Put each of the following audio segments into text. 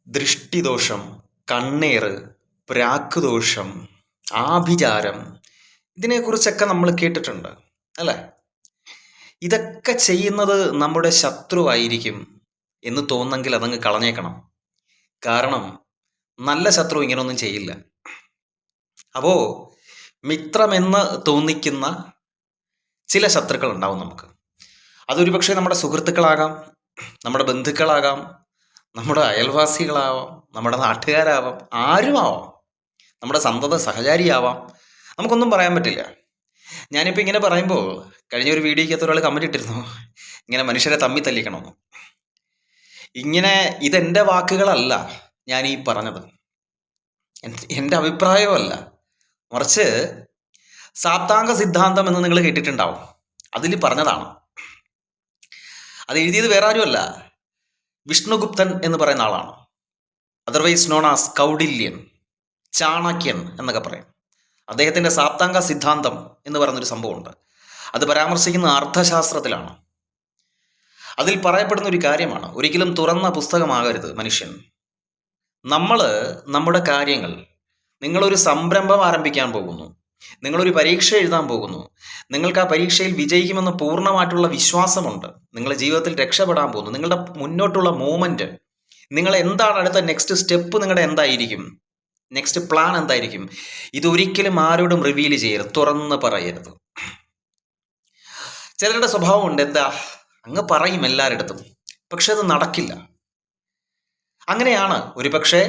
ദൃഷ്ടിദോഷം, കണ്ണേറ്, പ്രാക്കുദോഷം, ആഭിചാരം, ഇതിനെക്കുറിച്ചൊക്കെ നമ്മൾ കേട്ടിട്ടുണ്ട് അല്ലേ? ഇതൊക്കെ ചെയ്യുന്നത് നമ്മുടെ ശത്രുവായിരിക്കും എന്ന് തോന്നുന്നെങ്കിൽ അതങ്ങ് കളഞ്ഞേക്കണം. കാരണം നല്ല ശത്രു ഇങ്ങനൊന്നും ചെയ്യില്ല. അപ്പോ മിത്രമെന്ന് തോന്നിക്കുന്ന ചില ശത്രുക്കൾ ഉണ്ടാവും നമുക്ക്. അതൊരു പക്ഷേ നമ്മുടെ സുഹൃത്തുക്കളാകാം, നമ്മുടെ ബന്ധുക്കളാകാം, നമ്മുടെ അയൽവാസികളാവാം, നമ്മുടെ നാട്ടുകാരാവാം, ആരുമാവാം, നമ്മുടെ സന്തത സഹചാരിയാവാം. നമുക്കൊന്നും പറയാൻ പറ്റില്ല. ഞാനിപ്പോൾ ഇങ്ങനെ പറയുമ്പോൾ കഴിഞ്ഞ ഒരു വീഡിയോയ്ക്കകത്ത് ഒരാൾ കമൻറ്റ് ഇട്ടിരുന്നു, ഇങ്ങനെ മനുഷ്യരെ തമ്മി തല്ലിക്കണമെന്ന്. ഇങ്ങനെ ഇതെൻ്റെ വാക്കുകളല്ല ഞാൻ ഈ പറഞ്ഞത്, എൻ്റെ അഭിപ്രായമല്ല, മറിച്ച് സാപ്താംഗ സിദ്ധാന്തം എന്ന് നിങ്ങൾ കേട്ടിട്ടുണ്ടാവും. അതിൽ പറഞ്ഞതാണ്. അത് എഴുതിയത് വേറെ ആരുമല്ല, വിഷ്ണുഗുപ്തൻ എന്ന് പറയുന്ന ആളാണ്. അതർവൈസ് നോൺ ആസ് കൗഡില്യൻ, ചാണക്യൻ എന്നൊക്കെ പറയും. അദ്ദേഹത്തിൻ്റെ സാപ്താംഗ സിദ്ധാന്തം എന്ന് പറയുന്നൊരു സംഭവമുണ്ട്. അത് പരാമർശിക്കുന്ന അർത്ഥശാസ്ത്രത്തിലാണ്. അതിൽ പറയപ്പെടുന്ന ഒരു കാര്യമാണ്, ഒരിക്കലും തുറന്ന പുസ്തകമാകരുത് മനുഷ്യൻ. നമ്മൾ നമ്മുടെ കാര്യങ്ങൾ, നിങ്ങളൊരു സംരംഭം ആരംഭിക്കാൻ പോകുന്നു, നിങ്ങളൊരു പരീക്ഷ എഴുതാൻ പോകുന്നു, നിങ്ങൾക്ക് ആ പരീക്ഷയിൽ വിജയിക്കുമെന്ന് പൂർണ്ണമായിട്ടുള്ള വിശ്വാസമുണ്ട്, നിങ്ങളുടെ ജീവിതത്തിൽ രക്ഷപ്പെടാൻ പോകുന്നു, നിങ്ങളുടെ മുന്നോട്ടുള്ള മൂവ്മെൻറ്റ്, നിങ്ങൾ എന്താണ് അടുത്ത നെക്സ്റ്റ് സ്റ്റെപ്പ്, നിങ്ങളുടെ എന്തായിരിക്കും, നെക്സ്റ്റ് പ്ലാൻ എന്തായിരിക്കും, ഇതൊരിക്കലും ആരോടും റിവീൽ ചെയ്യരുത്, തുറന്ന് പറയരുത്. ചിലരുടെ സ്വഭാവമുണ്ട്, എന്താ അങ്ങ് പറയും എല്ലാവരിടത്തും, പക്ഷെ അത് നടക്കില്ല. അങ്ങനെയാണ് ഒരു പക്ഷേ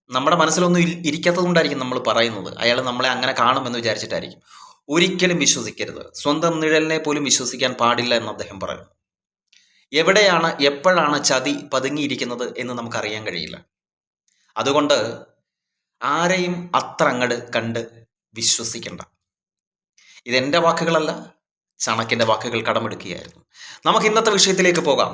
നമ്മുടെ മനസ്സിലൊന്നും ഇരിക്കാത്തത് കൊണ്ടായിരിക്കും നമ്മൾ പറയുന്നത്. അയാൾ നമ്മളെ അങ്ങനെ കാണുമെന്ന് വിചാരിച്ചിട്ടായിരിക്കും. ഒരിക്കലും വിശ്വസിക്കരുത്. സ്വന്തം നിഴലിനെ പോലും വിശ്വസിക്കാൻ പാടില്ല എന്ന് അദ്ദേഹം പറയുന്നു. എവിടെയാണ് എപ്പോഴാണ് ചതി പതുങ്ങിയിരിക്കുന്നത് എന്ന് നമുക്കറിയാൻ കഴിയില്ല. അതുകൊണ്ട് ആരെയും അത്ര അങ്ങട് കണ്ട് വിശ്വസിക്കണ്ട. ഇതെൻ്റെ വാക്കുകളല്ല, ചാണക്യൻ്റെ വാക്കുകൾ കടമെടുക്കുകയായിരുന്നു. നമുക്ക് ഇന്നത്തെ വിഷയത്തിലേക്ക് പോകാം.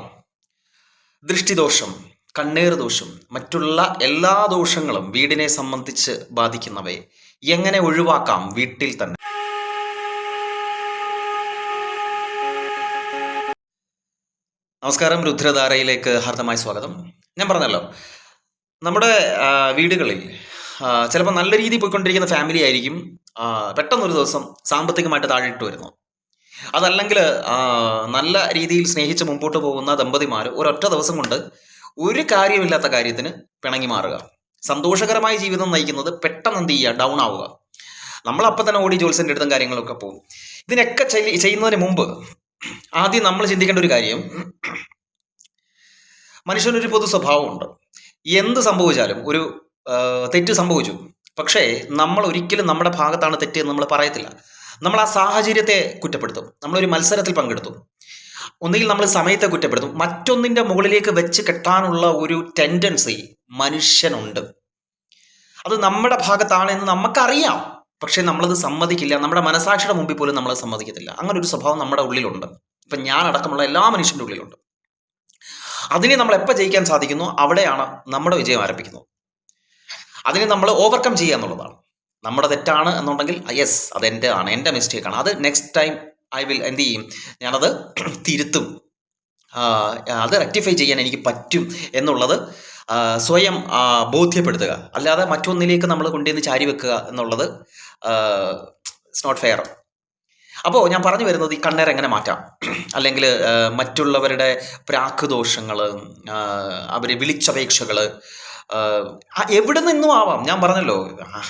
ദൃഷ്ടിദോഷം, കണ്ണേറ് ദോഷം, മറ്റുള്ള എല്ലാ ദോഷങ്ങളും വീടിനെ സംബന്ധിച്ച് ബാധിക്കുന്നവയെ എങ്ങനെ ഒഴിവാക്കാം വീട്ടിൽ തന്നെ? നമസ്കാരം, രുദ്രധാരയിലേക്ക് ഹാർദമായ സ്വാഗതം. ഞാൻ പറഞ്ഞല്ലോ, നമ്മുടെ വീടുകളിൽ ചിലപ്പോൾ നല്ല രീതിയിൽ പോയിക്കൊണ്ടിരിക്കുന്ന ഫാമിലി ആയിരിക്കും പെട്ടെന്നൊരു ദിവസം സാമ്പത്തികമായിട്ട് താഴെയിട്ട് വരുന്നു. അതല്ലെങ്കിൽ നല്ല രീതിയിൽ സ്നേഹിച്ച് മുമ്പോട്ട് പോകുന്ന ദമ്പതിമാർ ഒരൊറ്റ ദിവസം കൊണ്ട് ഒരു കാര്യമില്ലാത്ത കാര്യത്തിന് പിണങ്ങി മാറുക. സന്തോഷകരമായ ജീവിതം നയിക്കുന്നത് പെട്ടെന്ന് എന്ത് ചെയ്യുക, ഡൗൺ ആവുക. നമ്മളപ്പം തന്നെ ഓടി ജോത്സ്യൻ്റെ അടുത്തും കാര്യങ്ങളൊക്കെ പോകും. ഇതിനൊക്കെ ചെയ്യുന്നതിന് മുമ്പ് ആദ്യം നമ്മൾ ചിന്തിക്കേണ്ട ഒരു കാര്യം, മനുഷ്യനൊരു പൊതു സ്വഭാവമുണ്ട്. എന്ത് സംഭവിച്ചാലും, ഒരു തെറ്റ് സംഭവിച്ചു, പക്ഷേ നമ്മൾ ഒരിക്കലും നമ്മുടെ ഭാഗത്താണ് തെറ്റ് എന്ന് നമ്മൾ പറയത്തില്ല. നമ്മൾ ആ സാഹചര്യത്തെ കുറ്റപ്പെടുത്തും. നമ്മളൊരു മത്സരത്തിൽ പങ്കെടുത്തു, ഒന്നുകിൽ നമ്മൾ സമയത്തെ കുറ്റപ്പെടുത്തും. മറ്റൊന്നിൻ്റെ മുകളിലേക്ക് വെച്ച് കെട്ടാനുള്ള ഒരു ടെൻഡൻസി മനുഷ്യനുണ്ട്. അത് നമ്മുടെ ഭാഗത്താണെന്ന് നമുക്കറിയാം, പക്ഷേ നമ്മളത് സമ്മതിക്കില്ല. നമ്മുടെ മനസാക്ഷിയുടെ മുമ്പിൽ പോലും നമ്മളത് സമ്മതിക്കത്തില്ല. അങ്ങനെ ഒരു സ്വഭാവം നമ്മുടെ ഉള്ളിലുണ്ട്. ഇപ്പം ഞാൻ അടക്കമുള്ള എല്ലാ മനുഷ്യൻ്റെ ഉള്ളിലുണ്ട്. അതിനെ നമ്മൾ എപ്പോൾ ജയിക്കാൻ സാധിക്കുന്നു, അവിടെയാണ് നമ്മുടെ വിജയം ആരംഭിക്കുന്നത്. അതിനെ നമ്മൾ ഓവർകം ചെയ്യുക എന്നുള്ളതാണ്. നമ്മുടെ തെറ്റാണ് എന്നുണ്ടെങ്കിൽ യെസ്, അതെൻ്റെ ആണ്, എൻ്റെ മിസ്റ്റേക്കാണ്, അത് നെക്സ്റ്റ് ടൈം ഐ വിൽ എന്ത് ചെയ്യും, ഞാനത് തിരുത്തും, അത് റെക്ടിഫൈ ചെയ്യാൻ എനിക്ക് പറ്റും എന്നുള്ളത് സ്വയം ബോധ്യപ്പെടുത്തുക. അല്ലാതെ മറ്റൊന്നിലേക്ക് നമ്മൾ കൊണ്ടുവന്ന് ചാരി വെക്കുക എന്നുള്ളത് ഇറ്റ്സ് നോട്ട് ഫെയർ. അപ്പോൾ ഞാൻ പറഞ്ഞു വരുന്നത്, ഈ കണ്ണേർ എങ്ങനെ മാറ്റാം, അല്ലെങ്കിൽ മറ്റുള്ളവരുടെ പ്രാക്കുദോഷങ്ങൾ, അവരെ വിളിച്ചപേക്ഷകൾ, എവിടെ നിന്നും ആവാം. ഞാൻ പറഞ്ഞല്ലോ,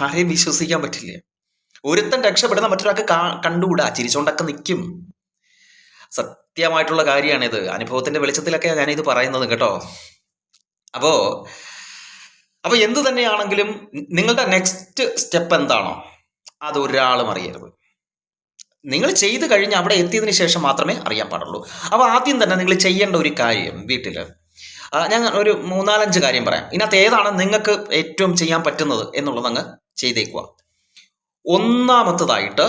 ആരെയും വിശ്വസിക്കാൻ പറ്റില്ല. ഒരുത്തൻ രക്ഷപ്പെടുന്ന മറ്റൊരാൾക്ക് കണ്ടുകൂടാ, ചിരിച്ചോണ്ടൊക്കെ നിൽക്കും. സത്യമായിട്ടുള്ള കാര്യമാണിത്. അനുഭവത്തിന്റെ വെളിച്ചത്തിലൊക്കെ ഞാനിത് പറയുന്നത് കേട്ടോ. അപ്പോൾ എന്തു തന്നെയാണെങ്കിലും നിങ്ങളുടെ നെക്സ്റ്റ് സ്റ്റെപ്പ് എന്താണോ അതൊരാളും അറിയരുത്. നിങ്ങൾ ചെയ്ത് കഴിഞ്ഞ് അവിടെ എത്തിയതിന് ശേഷം മാത്രമേ അറിയാൻ പാടുള്ളൂ. അപ്പോൾ ആദ്യം തന്നെ നിങ്ങൾ ചെയ്യേണ്ട ഒരു കാര്യം, വീട്ടിൽ ഞാൻ ഒരു 3-4 കാര്യം പറയാം. ഇതിനകത്ത് ഏതാണ് നിങ്ങൾക്ക് ഏറ്റവും ചെയ്യാൻ പറ്റുന്നത് എന്നുള്ളത് അങ്ങ് ചെയ്തേക്കുക. ഒന്നാമത്തതായിട്ട്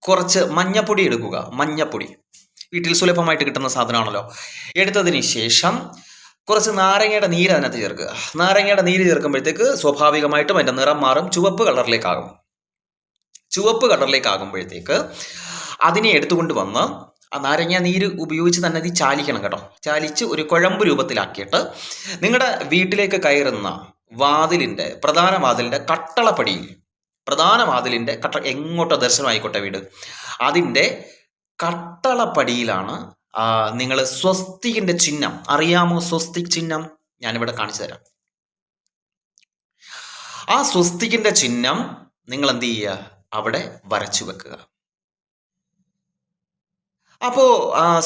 കുറച്ച് മഞ്ഞപ്പൊടി എടുക്കുക. മഞ്ഞപ്പൊടി വീട്ടിൽ സുലഭമായിട്ട് കിട്ടുന്ന സാധനമാണല്ലോ. എടുത്തതിന് ശേഷം കുറച്ച് നാരങ്ങയുടെ നീര് അതിനകത്ത് ചേർക്കുക. നാരങ്ങയുടെ നീര് ചേർക്കുമ്പോഴത്തേക്ക് സ്വാഭാവികമായിട്ടും അതിൻ്റെ നിറം മാറും, ചുവപ്പ് കളറിലേക്കാകും. ചുവപ്പ് കളറിലേക്കാകുമ്പോഴത്തേക്ക് അതിനെ എടുത്തുകൊണ്ട് വന്ന് ആ നാരങ്ങ നീര് ഉപയോഗിച്ച് തന്നെ ഇത് ചാലിക്കണം കേട്ടോ. ചാലിച്ച് ഒരു കുഴമ്പ് രൂപത്തിലാക്കിയിട്ട് നിങ്ങളുടെ വീട്ടിലേക്ക് കയറുന്ന പ്രധാന വാതിലിൻ്റെ കട്ടളപ്പടിയിൽ, പ്രധാന വാതിലിൻ്റെ എങ്ങോട്ടോ ദർശനമായിക്കോട്ടെ വീട്, അതിൻ്റെ കട്ടളപ്പടിയിലാണ് നിങ്ങൾ സ്വസ്തികിൻ്റെ ചിഹ്നം. അറിയാമോ സ്വസ്തിക് ചിഹ്നം? ഞാനിവിടെ കാണിച്ചു തരാം. ആ സ്വസ്തികിൻ്റെ ചിഹ്നം നിങ്ങൾ എന്ത് ചെയ്യുക? അവിടെ വരച്ചു വെക്കുക. അപ്പോൾ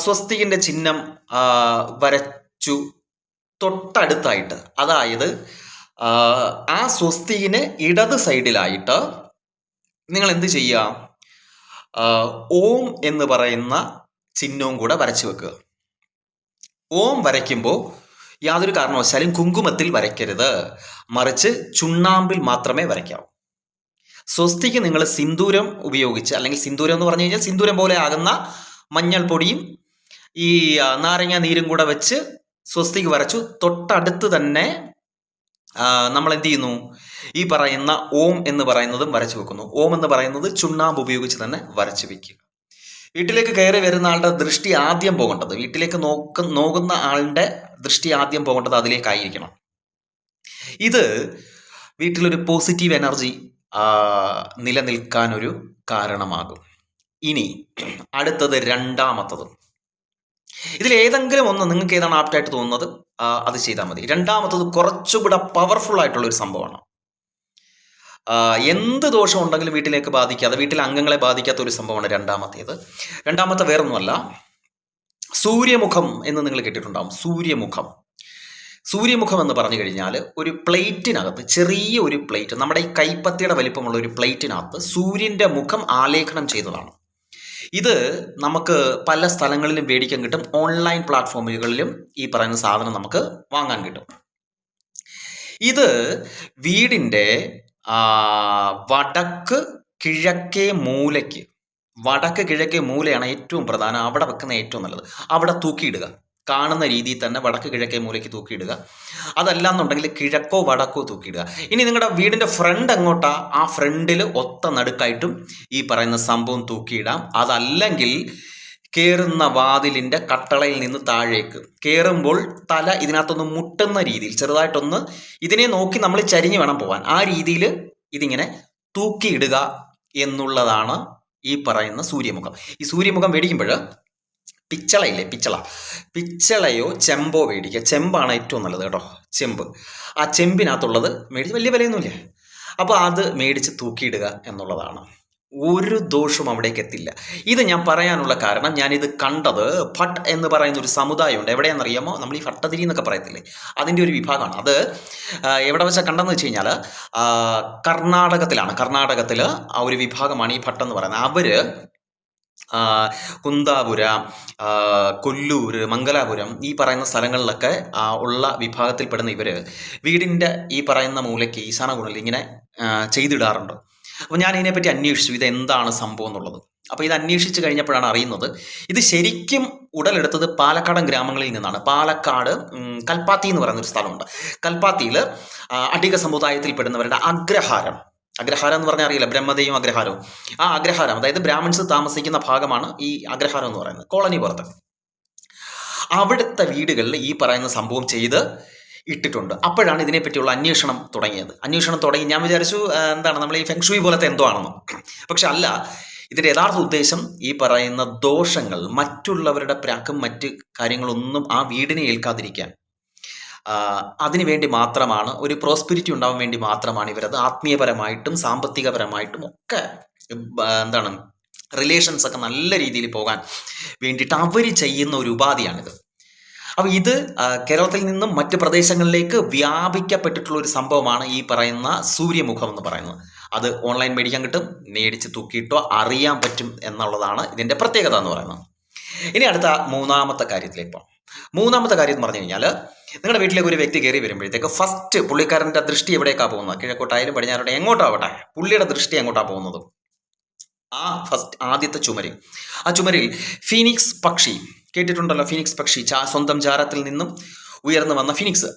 സ്വസ്തികിൻ്റെ ചിഹ്നം വരച്ചു തൊട്ടടുത്തായിട്ട്, അതായത് ആ സ്വസ്തികിന് ഇടത് സൈഡിലായിട്ട് നിങ്ങൾ എന്ത് ചെയ്യുക? ഓം എന്ന് പറയുന്ന ചിഹ്നവും കൂടെ വരച്ചു വെക്കുക. ഓം വരയ്ക്കുമ്പോൾ യാതൊരു കാരണവശാലും കുങ്കുമത്തിൽ വരയ്ക്കരുത്, മറിച്ച് ചുണ്ണാമ്പിൽ മാത്രമേ വരയ്ക്കാവൂ. സ്വസ്തിക്ക് നിങ്ങൾ സിന്ദൂരം ഉപയോഗിച്ച്, അല്ലെങ്കിൽ സിന്ദൂരം എന്ന് പറഞ്ഞു കഴിഞ്ഞാൽ സിന്ദൂരം പോലെ ആകുന്ന മഞ്ഞൾപ്പൊടിയും ഈ നാരങ്ങ നീരും കൂടെ വെച്ച് സ്വസ്തിക്ക് വരച്ചു. തൊട്ടടുത്ത് തന്നെ നമ്മൾ എന്ത് ചെയ്യുന്നു? ഈ പറയുന്ന ഓം എന്ന് പറയുന്നതും വരച്ചു വെക്കുന്നു. ഓം എന്ന് പറയുന്നത് ചുണ്ണാമ്പ് ഉപയോഗിച്ച് തന്നെ വരച്ചു വെക്കുക. വീട്ടിലേക്ക് കയറി വരുന്ന ആളുടെ ദൃഷ്ടി ആദ്യം പോകേണ്ടത്, വീട്ടിലേക്ക് നോക്കുന്ന ആളുടെ ദൃഷ്ടി ആദ്യം പോകേണ്ടത് അതിലേക്കായിരിക്കണം. ഇത് വീട്ടിലൊരു പോസിറ്റീവ് എനർജി നിലനിൽക്കാനൊരു കാരണമാകും. ഇനി അടുത്തത് രണ്ടാമത്തത്. ഇതിലേതെങ്കിലും ഒന്ന് നിങ്ങൾക്ക് ഏതാണ് ആപ്റ്റായിട്ട് തോന്നുന്നത് അത് ചെയ്താൽ മതി. രണ്ടാമത്തത് കുറച്ചുകൂടെ പവർഫുൾ ആയിട്ടുള്ള ഒരു സംഭവമാണ്. എന്ത് ദോഷം ഉണ്ടെങ്കിലും വീട്ടിലേക്ക് ബാധിക്കാതെ, വീട്ടിലെ അംഗങ്ങളെ ബാധിക്കാത്ത ഒരു സംഭവമാണ് രണ്ടാമത്തേത്. രണ്ടാമത്തെ വേറൊന്നുമല്ല, സൂര്യമുഖം എന്ന് നിങ്ങൾ കേട്ടിട്ടുണ്ടാവും. സൂര്യമുഖം എന്ന് പറഞ്ഞു കഴിഞ്ഞാൽ ഒരു പ്ലേറ്റിനകത്ത്, ചെറിയ ഒരു പ്ലേറ്റ്, നമ്മുടെ ഈ കൈപ്പത്തിയുടെ വലിപ്പമുള്ള ഒരു പ്ലേറ്റിനകത്ത് സൂര്യൻ്റെ മുഖം ആലേഖനം ചെയ്തതാണ്. ഇത് നമുക്ക് പല സ്ഥലങ്ങളിലും മേടിക്കാൻ കിട്ടും. ഓൺലൈൻ പ്ലാറ്റ്ഫോമുകളിലും ഈ പറയുന്ന സാധനം നമുക്ക് വാങ്ങാൻ കിട്ടും. ഇത് വീടിൻ്റെ വടക്ക് കിഴക്കേ മൂലയാണ് ഏറ്റവും പ്രധാനം. അവിടെ വെക്കുന്ന ഏറ്റവും നല്ലത്. അവിടെ തൂക്കിയിടുക. കാണുന്ന രീതിയിൽ തന്നെ വടക്ക് കിഴക്കേ മൂലയ്ക്ക് തൂക്കിയിടുക. അതല്ലാന്നുണ്ടെങ്കിൽ കിഴക്കോ വടക്കോ തൂക്കിയിടുക. ഇനി നിങ്ങളുടെ വീടിൻ്റെ ഫ്രണ്ട് എങ്ങോട്ടാ, ആ ഫ്രണ്ടിൽ ഒത്ത നടുക്കായിട്ടും ഈ പറയുന്ന സംഭവം തൂക്കിയിടാം. അതല്ലെങ്കിൽ കയറുന്ന വാതിലിൻ്റെ കട്ടളയിൽ നിന്ന് താഴേക്ക് കയറുമ്പോൾ തല ഇതിനകത്തൊന്ന് മുട്ടുന്ന രീതിയിൽ ചെറുതായിട്ടൊന്ന് ഇതിനെ നോക്കി നമ്മൾ ചരിഞ്ഞ് വേണം പോകാൻ. ആ രീതിയിൽ ഇതിങ്ങനെ തൂക്കിയിടുക എന്നുള്ളതാണ് ഈ പറയുന്ന സൂര്യമുഖം. ഈ സൂര്യമുഖം മേടിക്കുമ്പോൾ പിച്ചളയോ ചെമ്പോ മേടിക്കുക. ചെമ്പാണ് ഏറ്റവും നല്ലത് കേട്ടോ. ചെമ്പ്. ആ ചെമ്പിനകത്തുള്ളത് മേടിച്ച്, വലിയ വിലയൊന്നുമില്ല. അപ്പോൾ അത് മേടിച്ച് തൂക്കിയിടുക എന്നുള്ളതാണ്. ഒരു ദോഷവും അവിടേക്ക് എത്തില്ല. ഇത് ഞാൻ പറയാനുള്ള കാരണം, ഞാനിത് കണ്ടത് ഭട്ട് എന്ന് പറയുന്ന ഒരു സമുദായമുണ്ട്. എവിടെയാണെന്നറിയാമോ? നമ്മൾ ഈ ഭട്ടതിരി എന്നൊക്കെ പറയത്തില്ലേ, അതിൻ്റെ ഒരു വിഭാഗമാണ്. അത് എവിടെ വെച്ചാൽ കണ്ടെന്ന് വെച്ച് കഴിഞ്ഞാൽ കർണാടകത്തിൽ ആ ഒരു വിഭാഗമാണ് ഈ ഭട്ട് എന്ന് പറയുന്നത്. അവർ കുന്താപുര, കൊല്ലൂർ, മംഗലാപുരം ഈ പറയുന്ന സ്ഥലങ്ങളിലൊക്കെ ഉള്ള വിഭാഗത്തിൽപ്പെടുന്ന ഇവർ വീടിൻ്റെ ഈ പറയുന്ന മൂലയ്ക്ക് ഈശാന കോണിൽ ഇങ്ങനെ ചെയ്തിടാറുണ്ട്. അപ്പോൾ ഞാൻ ഇതിനെപ്പറ്റി അന്വേഷിച്ചു, ഇത് എന്താണ് സംഭവം എന്നുള്ളത്. അപ്പോൾ ഇത് അന്വേഷിച്ച് കഴിഞ്ഞപ്പോഴാണ് അറിയുന്നത്, ഇത് ശരിക്കും ഉടലെടുത്തത് പാലക്കാടൻ ഗ്രാമങ്ങളിൽ നിന്നാണ്. പാലക്കാട് കൽപ്പാത്തി എന്ന് പറയുന്നൊരു സ്ഥലമുണ്ട്. കൽപ്പാത്തിയിൽ അടിക സമുദായത്തിൽപ്പെടുന്നവരുടെ അഗ്രഹാരം എന്ന് പറഞ്ഞാൽ അറിയില്ല, ബ്രഹ്മദേയും അഗ്രഹാരവും. ആ അഗ്രഹാരം, അതായത് ബ്രാഹ്മിൺസ് താമസിക്കുന്ന ഭാഗമാണ് ഈ അഗ്രഹാരം എന്ന് പറയുന്നത്, കോളനി പുറത്ത്. അവിടുത്തെ വീടുകളിൽ ഈ പറയുന്ന സംഭവം ചെയ്ത് ഇട്ടിട്ടുണ്ട്. അപ്പോഴാണ് ഇതിനെപ്പറ്റിയുള്ള അന്വേഷണം തുടങ്ങി. ഞാൻ വിചാരിച്ചു എന്താണ് നമ്മൾ ഈ ഫെങ്ഷുയി പോലത്തെ എന്തോ ആണെന്ന്. പക്ഷെ അല്ല. ഇതിൻ്റെ യഥാർത്ഥ ഉദ്ദേശം ഈ പറയുന്ന ദോഷങ്ങൾ, മറ്റുള്ളവരുടെ പ്രാക്കും മറ്റ് കാര്യങ്ങളൊന്നും ആ വീടിനെ ഏൽക്കാതിരിക്കാൻ, അതിനു വേണ്ടി മാത്രമാണ്, ഒരു പ്രോസ്പെരിറ്റി ഉണ്ടാവാൻ വേണ്ടി മാത്രമാണ് ഇവരത് ആത്മീയപരമായിട്ടും സാമ്പത്തികപരമായിട്ടും ഒക്കെ റിലേഷൻസ് ഒക്കെ നല്ല രീതിയിൽ പോകാൻ വേണ്ടിയിട്ട് അവർ ചെയ്യുന്ന ഒരു ഉപാധിയാണിത്. അപ്പോൾ ഇത് കേരളത്തിൽ നിന്നും മറ്റ് പ്രദേശങ്ങളിലേക്ക് വ്യാപിക്കപ്പെട്ടിട്ടുള്ള ഒരു സംഭവമാണ് ഈ പറയുന്ന സൂര്യമുഖം എന്ന് പറയുന്നത്. അത് ഓൺലൈൻ മേടിക്കാൻ കിട്ടും, മേടിച്ച് തൂക്കിയിട്ടോ അറിയാൻ പറ്റും എന്നുള്ളതാണ് ഇതിൻ്റെ പ്രത്യേകത എന്ന് പറയുന്നത്. ഇനി അടുത്ത മൂന്നാമത്തെ കാര്യത്തിലേക്ക് പോകാം. മൂന്നാമത്തെ കാര്യം എന്ന് പറഞ്ഞു കഴിഞ്ഞാൽ, നിങ്ങളുടെ വീട്ടിലേക്ക് ഒരു വ്യക്തി കയറി വരുമ്പോഴത്തേക്ക് ഫസ്റ്റ് പുള്ളിക്കാരൻ്റെ ദൃഷ്ടി എവിടേക്കാണ് പോകുന്നത്? കിഴക്കോട്ടായാലും പടിഞ്ഞാറോട്ടെ എങ്ങോട്ടാവട്ടെ, പുള്ളിയുടെ ദൃഷ്ടി എങ്ങോട്ടാണ് പോകുന്നത്? ആദ്യത്തെ ആ ചുമരിൽ ഫീനിക്സ് പക്ഷി കേട്ടിട്ടുണ്ടല്ലോ. ഫീനിക്സ് പക്ഷി, സ്വന്തം ജാരത്തിൽ നിന്നും ഉയർന്നു വന്ന ഫീനിക്സ്,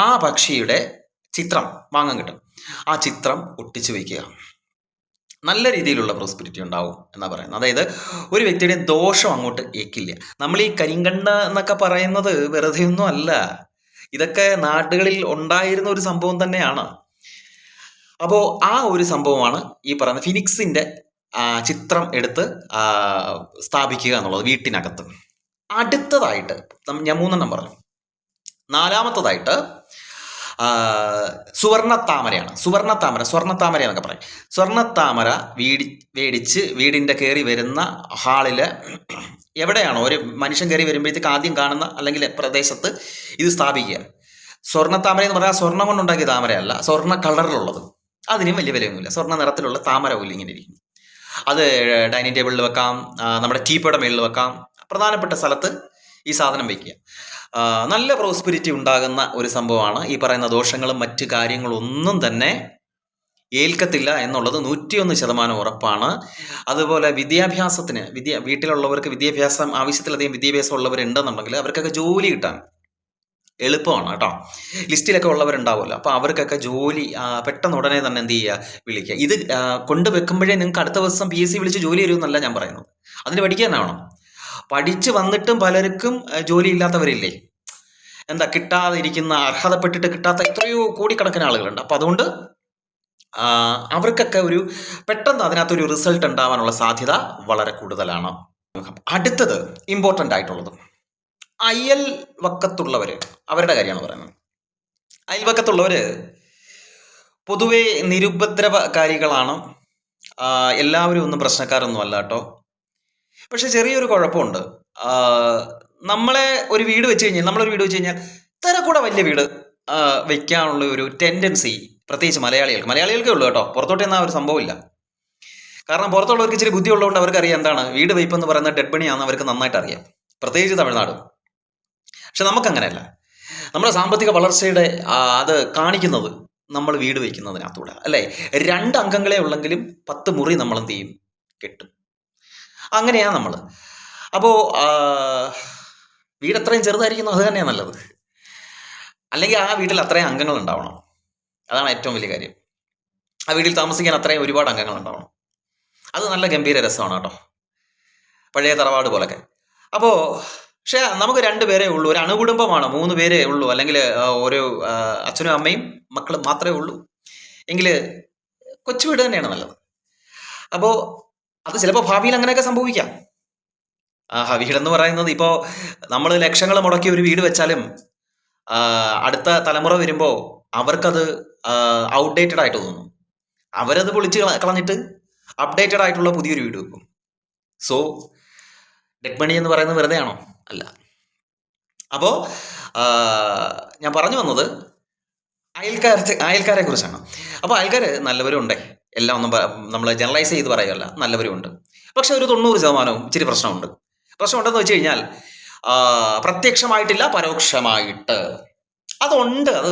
ആ പക്ഷിയുടെ ചിത്രം വാങ്ങാൻ കിട്ടും. ആ ചിത്രം ഒട്ടിച്ചു വയ്ക്കുക. നല്ല രീതിയിലുള്ള പ്രോസ്പെരിറ്റി ഉണ്ടാവും എന്നാ പറയുന്നത്. അതായത് ഒരു വ്യക്തിയുടെ ദോഷം അങ്ങോട്ട് ഏക്കില്ല. നമ്മൾ ഈ കരിങ്കണ്ണ എന്നൊക്കെ പറയുന്നത് വെറുതെയൊന്നും അല്ല. ഇതൊക്കെ നാടുകളിൽ ഉണ്ടായിരുന്ന ഒരു സംഭവം തന്നെയാണ്. അപ്പോൾ ആ ഒരു സംഭവമാണ് ഈ പറയുന്ന ഫിനിക്സിന്റെ ചിത്രം എടുത്ത് സ്ഥാപിക്കുക എന്നുള്ളത് വീട്ടിനകത്ത്. അടുത്തതായിട്ട് ഞാൻ 3 പറഞ്ഞു. 4-മത്തതായിട്ട് സുവർണത്താമരയാണ്. സ്വർണ്ണത്താമര എന്നൊക്കെ പറയും. സ്വർണ്ണത്താമര മേടിച്ച് വീടിൻ്റെ കയറി വരുന്ന ഹാളിൽ എവിടെയാണോ ഒരു മനുഷ്യൻ കയറി വരുമ്പോഴത്തേക്ക് ആദ്യം കാണുന്ന അല്ലെങ്കിൽ പ്രദേശത്ത് ഇത് സ്ഥാപിക്കുക. സ്വർണ്ണത്താമര എന്ന് പറഞ്ഞാൽ സ്വർണ്ണം കൊണ്ടുണ്ടാക്കിയ താമരയല്ല, സ്വർണ്ണ കളറിലുള്ളത്. അതിനും വലിയ വിലയൊന്നുമില്ല. സ്വർണ്ണ നിറത്തിലുള്ള താമര പോലും ഇങ്ങനെ ഇരിക്കും. അത് ഡൈനിങ് ടേബിളിൽ വെക്കാം, നമ്മുടെ ടീപ്പയുടെ മേളിൽ വെക്കാം, പ്രധാനപ്പെട്ട സ്ഥലത്ത് ഈ സാധനം വയ്ക്കുക. നല്ല പ്രോസ്പെരിറ്റി ഉണ്ടാകുന്ന ഒരു സംഭവമാണ്. ഈ പറയുന്ന ദോഷങ്ങളും മറ്റു കാര്യങ്ങളൊന്നും തന്നെ ഏൽക്കത്തില്ല എന്നുള്ളത് 101% ഉറപ്പാണ്. അതുപോലെ വിദ്യാഭ്യാസത്തിന് വീട്ടിലുള്ളവർക്ക് വിദ്യാഭ്യാസം ആവശ്യത്തിലധികം വിദ്യാഭ്യാസം ഉള്ളവരുണ്ടെന്നുണ്ടെങ്കിൽ അവർക്കൊക്കെ ജോലി കിട്ടാൻ എളുപ്പമാണ് കേട്ടോ. ലിസ്റ്റിലൊക്കെ ഉള്ളവരുണ്ടാവുമല്ലോ. അപ്പോൾ അവർക്കൊക്കെ ജോലി പെട്ടെന്ന് ഉടനെ തന്നെ എന്ത് ചെയ്യുക, വിളിക്കുക. ഇത് കൊണ്ടുവെക്കുമ്പോഴേ നിങ്ങൾക്ക് അടുത്ത ദിവസം PSC വിളിച്ച് ജോലി തരുമെന്നല്ല ഞാൻ പറയുന്നത്. അതിന് പഠിക്കാനാവണം. പഠിച്ച് വന്നിട്ടും പലർക്കും ജോലി ഇല്ലാത്തവരില്ലേ, എന്താ കിട്ടാതെ ഇരിക്കുന്ന, അർഹതപ്പെട്ടിട്ട് കിട്ടാത്ത എത്രയോ കോടിക്കണക്കിന് ആളുകളുണ്ട്. അപ്പം അതുകൊണ്ട് അവർക്കൊക്കെ ഒരു പെട്ടെന്ന് അതിനകത്തൊരു റിസൾട്ട് ഉണ്ടാവാനുള്ള സാധ്യത വളരെ കൂടുതലാണ്. അടുത്തത് ഇമ്പോർട്ടൻ്റ് ആയിട്ടുള്ളത് അയൽവക്കത്തുള്ളവർ, അവരുടെ കാര്യമാണ് പറയുന്നത്. അയൽവക്കത്തുള്ളവർ പൊതുവെ നിരുപദ്രവകാരികളാണ്. എല്ലാവരും ഒന്നും പ്രശ്നക്കാരൊന്നും അല്ല കേട്ടോ. പക്ഷെ ചെറിയൊരു കുഴപ്പമുണ്ട്. നമ്മളെ ഒരു വീട് വെച്ച് കഴിഞ്ഞാൽ, നമ്മളൊരു വീട് വെച്ച് കഴിഞ്ഞാൽ കൂടെ വലിയ വീട് വെക്കാനുള്ള ഒരു ടെൻഡൻസി പ്രത്യേകിച്ച് മലയാളികൾക്കേ ഉള്ളൂ കേട്ടോ. പുറത്തോട്ട് എന്നാൽ ഒരു സംഭവമില്ല. കാരണം പുറത്തുള്ളവർക്ക് ഇച്ചിരി ബുദ്ധി ഉള്ളതുകൊണ്ട് അവർക്കറിയാം എന്താണ് വീട് വെയ്പ്പെന്ന് പറയുന്ന ഡെഡ് മണിയാണെന്ന് അവർക്ക് നന്നായിട്ട് അറിയാം, പ്രത്യേകിച്ച് തമിഴ്നാട്. പക്ഷെ നമുക്കങ്ങനെയല്ല. നമ്മുടെ സാമ്പത്തിക വളർച്ചയുടെ അത് കാണിക്കുന്നത് നമ്മൾ വീട് വയ്ക്കുന്നതിനകത്തൂടെ അല്ലേ. 2 അംഗങ്ങളെ ഉള്ളെങ്കിലും 10 മുറി നമ്മൾ എന്ത് ചെയ്യും, കെട്ടും. അങ്ങനെയാണ് നമ്മൾ. അപ്പോൾ വീട് എത്രയും ചെറുതായിരിക്കുന്നു അത് തന്നെയാണ് നല്ലത്. അല്ലെങ്കിൽ ആ വീട്ടിൽ അത്രയും അംഗങ്ങൾ ഉണ്ടാവണം. അതാണ് ഏറ്റവും വലിയ കാര്യം. ആ വീട്ടിൽ താമസിക്കാൻ അത്രയും ഒരുപാട് അംഗങ്ങൾ ഉണ്ടാവണം. അത് നല്ല ഗംഭീര രസമാണ് കേട്ടോ, പഴയ തറവാട് പോലൊക്കെ. അപ്പോൾ പക്ഷേ നമുക്ക് 2 പേരേ ഉള്ളൂ, ഒരു അണുകുടുംബമാണ്, 3 പേരേ ഉള്ളൂ, അല്ലെങ്കിൽ ഒരു അച്ഛനും അമ്മയും മക്കളും മാത്രമേ ഉള്ളൂ എങ്കിൽ കൊച്ചു വീട് തന്നെയാണ് നല്ലത്. അപ്പോൾ അത് ചിലപ്പോൾ ഭാവിയിൽ അങ്ങനെയൊക്കെ സംഭവിക്കാം. വീടെന്ന് പറയുന്നത് ഇപ്പോൾ നമ്മൾ ലക്ഷങ്ങൾ മുടക്കി ഒരു വീട് വെച്ചാലും അടുത്ത തലമുറ വരുമ്പോൾ അവർക്കത് ഔട്ട്ഡേറ്റഡ് ആയിട്ട് തോന്നും. അവരത് പൊളിച്ച് കളഞ്ഞിട്ട് അപ്ഡേറ്റഡ് ആയിട്ടുള്ള പുതിയൊരു വീട് വെക്കും. സോ ഡെഡ് മണി എന്ന് പറയുന്നത് വെറുതെ ആണോ? അല്ല. അപ്പോൾ ഞാൻ പറഞ്ഞു വന്നത് അയൽക്കാരെ കുറിച്ചാണ്. അപ്പോൾ അയൽക്കാർ നല്ലവരും ഉണ്ടേ, എല്ലാം ഒന്നും നമ്മൾ ജനറലൈസ് ചെയ്ത് പറയുകയല്ല, നല്ലവരും ഉണ്ട്. പക്ഷെ ഒരു 90% ഇച്ചിരി പ്രശ്നമുണ്ടെന്ന് വെച്ച് കഴിഞ്ഞാൽ പ്രത്യക്ഷമായിട്ടില്ല, പരോക്ഷമായിട്ട് അതുണ്ട്. അത്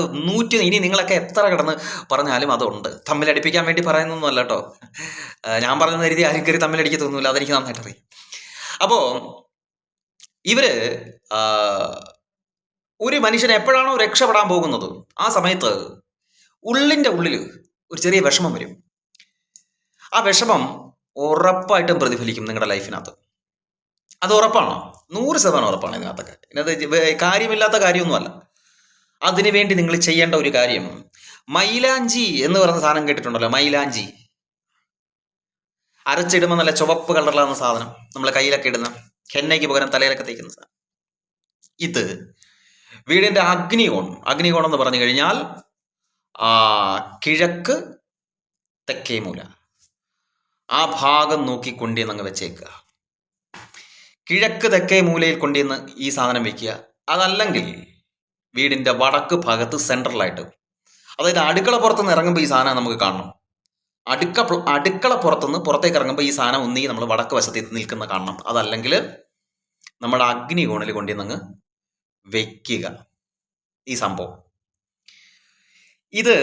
ഇനി നിങ്ങളൊക്കെ എത്ര കിടന്ന് പറഞ്ഞാലും അതുണ്ട്. തമ്മിലടിപ്പിക്കാൻ വേണ്ടി പറയുന്നൊന്നുമല്ല കേട്ടോ. ഞാൻ പറയുന്ന രീതി ആരും കയറി തമ്മിലടിക്കത്തൊന്നുമില്ല, അതെനിക്ക് നന്നായിട്ട് അറിയാം. അപ്പോൾ ഇവര് ഒരു മനുഷ്യൻ എപ്പോഴാണോ രക്ഷപ്പെടാൻ പോകുന്നത് ആ സമയത്ത് ഉള്ളിൻ്റെ ഉള്ളിൽ ഒരു ചെറിയ വിഷമം വരും. ആ വിഷമം ഉറപ്പായിട്ടും പ്രതിഫലിക്കും നിങ്ങളുടെ ലൈഫിനകത്ത്. അത് ഉറപ്പാണ്, 100% ഉറപ്പാണ്. ഇതിനകത്തൊക്കെ ഇതിനകത്ത് കാര്യമില്ലാത്ത കാര്യമൊന്നുമല്ല. അതിനുവേണ്ടി നിങ്ങൾ ചെയ്യേണ്ട ഒരു കാര്യം, മൈലാഞ്ചി എന്ന് പറയുന്ന സാധനം കേട്ടിട്ടുണ്ടല്ലോ. മൈലാഞ്ചി അരച്ചിടുമ്പോൾ നല്ല ചുവപ്പ് കളറിലാകുന്ന സാധനം, നമ്മൾ കയ്യിലൊക്കെ ഇടുന്ന, ഹെന്നയ്ക്ക് പകരം തലയിലൊക്കെ തേക്കുന്ന സാധനം. ഇത് വീടിൻ്റെ അഗ്നികോൺ എന്ന് പറഞ്ഞു കഴിഞ്ഞാൽ കിഴക്ക് തെക്കേ മൂല, ആ ഭാഗം നോക്കി കൊണ്ടുവന്ന് വെച്ചേക്കുക. കിഴക്ക് തെക്കേ മൂലയിൽ കൊണ്ടുവന്ന് ഈ സാധനം വെക്കുക. അതല്ലെങ്കിൽ വീടിൻ്റെ വടക്ക് ഭാഗത്ത് സെൻട്രലായിട്ട്, അതായത് അടുക്കള പുറത്തുനിന്ന് ഇറങ്ങുമ്പോൾ ഈ സാധനം നമുക്ക് കാണണം. അടുക്കള പുറത്തുനിന്ന് പുറത്തേക്ക് ഇറങ്ങുമ്പോൾ ഈ സാധനം ഒന്നീ നമ്മൾ വടക്ക് വശത്ത് നിൽക്കുന്ന കാണണം. അതല്ലെങ്കിൽ നമ്മുടെ അഗ്നികോണിൽ കൊണ്ടുവന്നങ്ങ് വയ്ക്കുക ഈ സംഭവം. ഇത്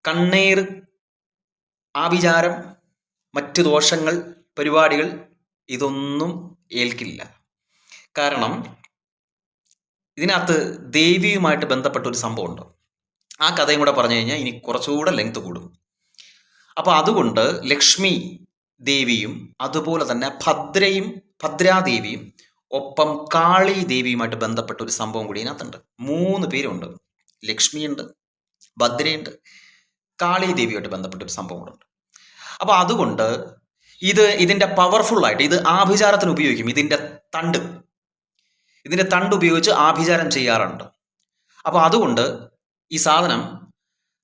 കണ്ണീർ, ആഭിചാരം, മറ്റു ദോഷങ്ങൾ, പരിപാടികൾ ഇതൊന്നും ഏൽക്കില്ല. കാരണം ഇതിനകത്ത് ദേവിയുമായിട്ട് ബന്ധപ്പെട്ട ഒരു സംഭവമുണ്ട്. ആ കഥയും കൂടെ പറഞ്ഞു കഴിഞ്ഞാൽ ഇനി കുറച്ചുകൂടെ ലെങ്ത് കൂടും. അപ്പോൾ അതുകൊണ്ട് ലക്ഷ്മി ദേവിയും അതുപോലെ തന്നെ ഭദ്രാദേവിയും ഒപ്പം കാളി ദേവിയുമായിട്ട് ബന്ധപ്പെട്ട ഒരു സംഭവം കൂടി ഇതിനകത്തുണ്ട്. 3 പേരുണ്ട്. ലക്ഷ്മിയുണ്ട്, ഭദ്രയുണ്ട്, കാളി ദേവിയുമായിട്ട് ബന്ധപ്പെട്ട ഒരു സംഭവം കൂടെ ഉണ്ട്. അപ്പോൾ അതുകൊണ്ട് ഇതിൻ്റെ പവർഫുള്ളായിട്ട് ഇത് ആഭിചാരത്തിന് ഉപയോഗിക്കും. ഇതിൻ്റെ തണ്ട് ഉപയോഗിച്ച് ആഭിചാരം ചെയ്യാറുണ്ട്. അപ്പോൾ അതുകൊണ്ട് ഈ സാധനം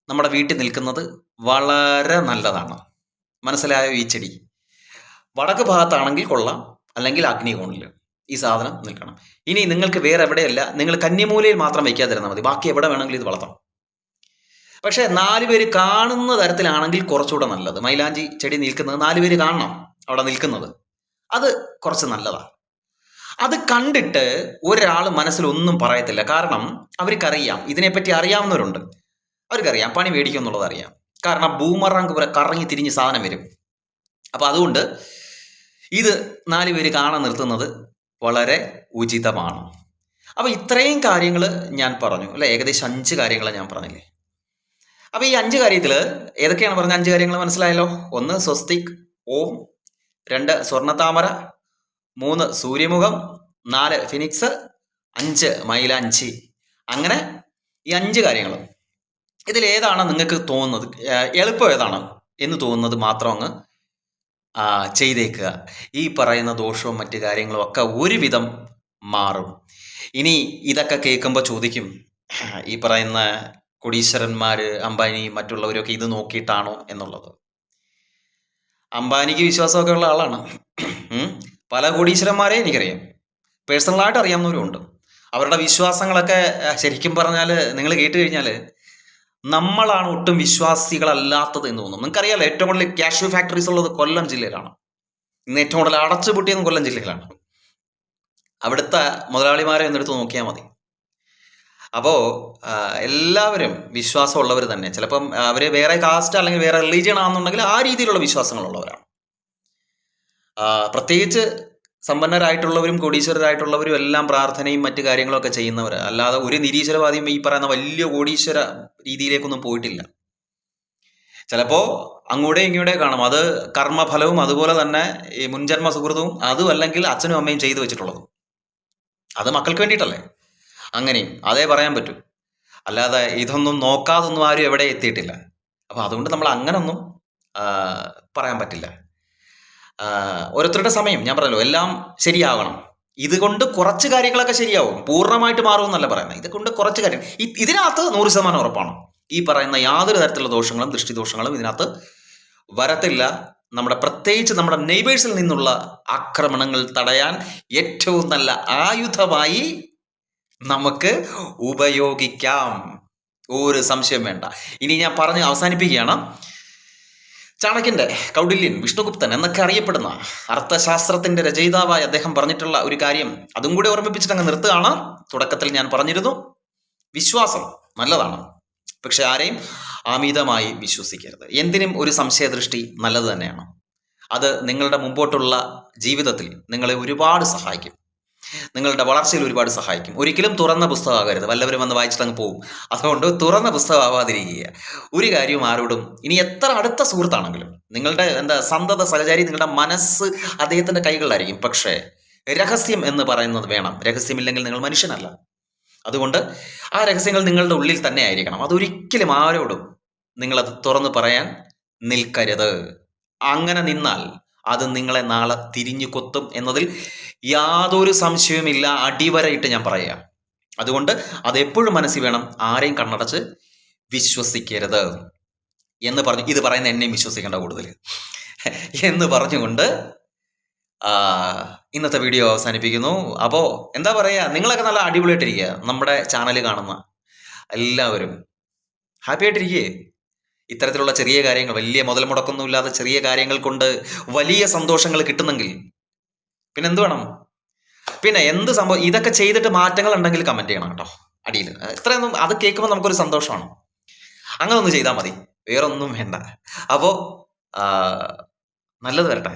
നമ്മുടെ വീട്ടിൽ നിൽക്കുന്നത് വളരെ നല്ലതാണ്. മനസ്സിലായോ? ഈ ചെടി വടക്ക് ഭാഗത്താണെങ്കിൽ കൊള്ളാം, അല്ലെങ്കിൽ അഗ്നികോണിൽ ഈ സാധനം നിൽക്കണം. ഇനി നിങ്ങൾക്ക് വേറെ എവിടെയല്ല, നിങ്ങൾ കന്നിമൂലയിൽ മാത്രം വയ്ക്കാതിരുന്നാൽ മതി, ബാക്കി എവിടെ വേണമെങ്കിലും ഇത് വളർത്താം. പക്ഷേ 4 പേര് കാണുന്ന തരത്തിലാണെങ്കിൽ കുറച്ചുകൂടെ നല്ലത്. മൈലാഞ്ചി ചെടി നിൽക്കുന്നത് 4 പേര് കാണണം അവിടെ നിൽക്കുന്നത്, അത് കുറച്ച് നല്ലതാണ്. അത് കണ്ടിട്ട് ഒരാൾ മനസ്സിലൊന്നും പറയത്തില്ല. കാരണം അവർക്കറിയാം, ഇതിനെപ്പറ്റി അറിയാവുന്നവരുണ്ട്, അവർക്കറിയാം പണി മേടിക്കും എന്നുള്ളത് അറിയാം. കാരണം ബൂമറാങ്ക് പോലെ കറങ്ങി തിരിഞ്ഞ് സാധനം വരും. അപ്പോൾ അതുകൊണ്ട് ഇത് 4 പേര് കാണാൻ നിർത്തുന്നത് വളരെ ഉചിതമാണ്. അപ്പോൾ ഇത്രയും കാര്യങ്ങൾ ഞാൻ പറഞ്ഞു അല്ലേ? ഏകദേശം 5 കാര്യങ്ങൾ ഞാൻ പറഞ്ഞില്ലേ? അപ്പോൾ ഈ 5 കാര്യത്തിൽ ഏതൊക്കെയാണ് പറഞ്ഞ 5 കാര്യങ്ങൾ മനസ്സിലായല്ലോ? 1 സ്വസ്തിക് ഓം, 2 സ്വർണ്ണത്താമര, 3 സൂര്യമുഖം, 4 ഫിനിക്സ്, 5 മൈലാഞ്ചി. അങ്ങനെ ഈ 5 കാര്യങ്ങൾ ഇതിലേതാണ് നിങ്ങൾക്ക് തോന്നുന്നത്, എളുപ്പം ഏതാണ് എന്ന് തോന്നുന്നത് മാത്രം അങ്ങ് ചെയ്തേക്കുക. ഈ പറയുന്ന ദോഷവും മറ്റു കാര്യങ്ങളും ഒക്കെ ഒരുവിധം മാറും. ഇനി ഇതൊക്കെ കേൾക്കുമ്പോൾ ചോദിക്കും, ഈ പറയുന്ന കോടീശ്വരന്മാർ അംബാനി മറ്റുള്ളവരൊക്കെ ഇത് നോക്കിയിട്ടാണോ എന്നുള്ളത്. അംബാനിക്ക് വിശ്വാസമൊക്കെ ഉള്ള ആളാണ്. പല കോടീശ്വരന്മാരെ എനിക്കറിയാം, പേഴ്സണലായിട്ട് അറിയാവുന്നവരും ഉണ്ട്. അവരുടെ വിശ്വാസങ്ങളൊക്കെ ശരിക്കും പറഞ്ഞാൽ നിങ്ങൾ കേട്ട് കഴിഞ്ഞാൽ നമ്മളാണ് ഒട്ടും വിശ്വാസികളല്ലാത്തത് എന്ന് തോന്നും. നിങ്ങൾക്കറിയാലോ, ഏറ്റവും കൂടുതൽ കാഷ്യൂ ഫാക്ടറീസ് ഉള്ളത് കൊല്ലം ജില്ലയിലാണ്. ഇന്ന് ഏറ്റവും കൂടുതൽ അടച്ചുപൂട്ടിയത് കൊല്ലം ജില്ലയിലാണ്. അവിടുത്തെ മുതലാളിമാരെ ഒന്നെടുത്ത് നോക്കിയാൽ മതി. അപ്പോൾ എല്ലാവരും വിശ്വാസമുള്ളവർ തന്നെ. ചിലപ്പം അവർ വേറെ കാസ്റ്റ് അല്ലെങ്കിൽ വേറെ റിലീജിയൻ ആണെന്നുണ്ടെങ്കിൽ ആ രീതിയിലുള്ള വിശ്വാസങ്ങളുള്ളവരാണ്. പ്രത്യേകിച്ച് സമ്പന്നരായിട്ടുള്ളവരും കോടീശ്വരരായിട്ടുള്ളവരും എല്ലാം പ്രാർത്ഥനയും മറ്റു കാര്യങ്ങളൊക്കെ ചെയ്യുന്നവർ. അല്ലാതെ ഒരു നിരീശ്വരവാദിയും ഈ പറയുന്ന വലിയ കോടീശ്വര രീതിയിലേക്കൊന്നും പോയിട്ടില്ല. ചിലപ്പോൾ അങ്ങോട്ടേ ഇങ്ങോട്ടേ കാണും. അത് കർമ്മഫലവും അതുപോലെ തന്നെ ഈ മുൻജന്മ സുഹൃതവും അതും അല്ലെങ്കിൽ അച്ഛനും അമ്മയും ചെയ്തു വെച്ചിട്ടുള്ളതും. അത് മക്കൾക്ക് വേണ്ടിയിട്ടല്ലേ? അങ്ങനെയും അതേ പറയാൻ പറ്റൂ. അല്ലാതെ ഇതൊന്നും നോക്കാതൊന്നും ആരും എവിടെ എത്തിയിട്ടില്ല. അപ്പോൾ അതുകൊണ്ട് നമ്മൾ അങ്ങനൊന്നും പറയാൻ പറ്റില്ല. ഓരോരുത്തരുടെ സമയം ഞാൻ പറഞ്ഞല്ലോ, എല്ലാം ശരിയാകണം. ഇതുകൊണ്ട് കുറച്ച് കാര്യങ്ങളൊക്കെ ശരിയാവും, പൂർണ്ണമായിട്ട് മാറുമെന്നല്ല പറയുന്നത്. ഇതുകൊണ്ട് കുറച്ച് കാര്യം ഇതിനകത്ത് 100% ഉറപ്പാണ്. ഈ പറയുന്ന യാതൊരു തരത്തിലുള്ള ദോഷങ്ങളും ദൃഷ്ടിദോഷങ്ങളും ഇതിനകത്ത് വരത്തില്ല. പ്രത്യേകിച്ച് നമ്മുടെ നെയ്ബേഴ്സിൽ നിന്നുള്ള ആക്രമണങ്ങൾ തടയാൻ ഏറ്റവും നല്ല ആയുധമായി നമുക്ക് ഉപയോഗിക്കാം. ഒരു സംശയം വേണ്ട. ഇനി ഞാൻ പറഞ്ഞ് അവസാനിപ്പിക്കുകയാണ്. ചാണക്യൻ്റെ കൗടില്യൻ, വിഷ്ണുഗുപ്തൻ എന്നൊക്കെ അറിയപ്പെടുന്ന അർത്ഥശാസ്ത്രത്തിന്റെ രചയിതാവായ അദ്ദേഹം പറഞ്ഞിട്ടുള്ള ഒരു കാര്യം അതും കൂടി ഓർമ്മിപ്പിച്ചിട്ട് അങ്ങ് നിർത്തുകയാണ്. തുടക്കത്തിൽ ഞാൻ പറഞ്ഞിരുന്നു, വിശ്വാസം നല്ലതാണ്, പക്ഷെ ആരെയും അമിതമായി വിശ്വസിക്കരുത്. എന്തിനും ഒരു സംശയദൃഷ്ടി നല്ലത് തന്നെയാണ്. അത് നിങ്ങളുടെ മുമ്പോട്ടുള്ള ജീവിതത്തിൽ നിങ്ങളെ ഒരുപാട് സഹായിക്കും, നിങ്ങളുടെ വളർച്ചയിൽ ഒരുപാട് സഹായിക്കും. ഒരിക്കലും തുറന്ന പുസ്തകമാകരുത്, വല്ലവരും വന്ന് വായിച്ചിട്ട് അങ്ങ് പോകും. അതുകൊണ്ട് തുറന്ന പുസ്തകമാവാതിരിക്കുക. ഒരു കാര്യവും ആരോടും, ഇനി എത്ര അടുത്ത സുഹൃത്താണെങ്കിലും, നിങ്ങളുടെ സന്തത സഹചാരി, നിങ്ങളുടെ മനസ്സ് അദ്ദേഹത്തിൻ്റെ കൈകളിലായിരിക്കും. പക്ഷേ രഹസ്യം എന്ന് പറയുന്നത് വേണം. രഹസ്യമില്ലെങ്കിൽ നിങ്ങൾ മനുഷ്യനല്ല. അതുകൊണ്ട് ആ രഹസ്യങ്ങൾ നിങ്ങളുടെ ഉള്ളിൽ തന്നെ ആയിരിക്കണം. അതൊരിക്കലും ആരോടും നിങ്ങളത് തുറന്ന് പറയാൻ നിൽക്കരുത്. അങ്ങനെ നിന്നാൽ അത് നിങ്ങളെ നാളെ തിരിഞ്ഞു കൊത്തും എന്നതിൽ യാതൊരു സംശയവുമില്ല. അടിവരയിട്ട് ഞാൻ പറയുക. അതുകൊണ്ട് അതെപ്പോഴും മനസ്സിൽ വേണം. ആരെയും കണ്ണടച്ച് വിശ്വസിക്കരുത് എന്ന് പറഞ്ഞു. ഇത് പറയുന്ന എന്നെയും വിശ്വസിക്കേണ്ട കൂടുതൽ എന്ന് പറഞ്ഞുകൊണ്ട് ഇന്നത്തെ വീഡിയോ അവസാനിപ്പിക്കുന്നു. അപ്പോൾ എന്താ പറയുക, നിങ്ങളൊക്കെ നല്ല അടിപൊളിയായിട്ടിരിക്കുക. നമ്മുടെ ചാനൽ കാണുന്ന എല്ലാവരും ഹാപ്പി ആയിട്ടിരിക്കുകയെ. ഇത്തരത്തിലുള്ള ചെറിയ കാര്യങ്ങൾ, വലിയ മുതൽ മുടക്കൊന്നുമില്ലാതെ ചെറിയ കാര്യങ്ങൾ കൊണ്ട് വലിയ സന്തോഷങ്ങൾ കിട്ടുന്നെങ്കിൽ പിന്നെ എന്ത് വേണം? പിന്നെ എന്ത് സംഭവം, ഇതൊക്കെ ചെയ്തിട്ട് മാറ്റങ്ങൾ ഉണ്ടെങ്കിൽ കമൻറ്റ് ചെയ്യണം കേട്ടോ അടിയിൽ. ഇത്രയൊന്നും അത് കേൾക്കുമ്പോൾ നമുക്കൊരു സന്തോഷമാണ്. അങ്ങനെ ഒന്ന് ചെയ്താൽ മതി, വേറൊന്നും വേണ്ട. അപ്പോൾ നല്ലത് വരട്ടെ.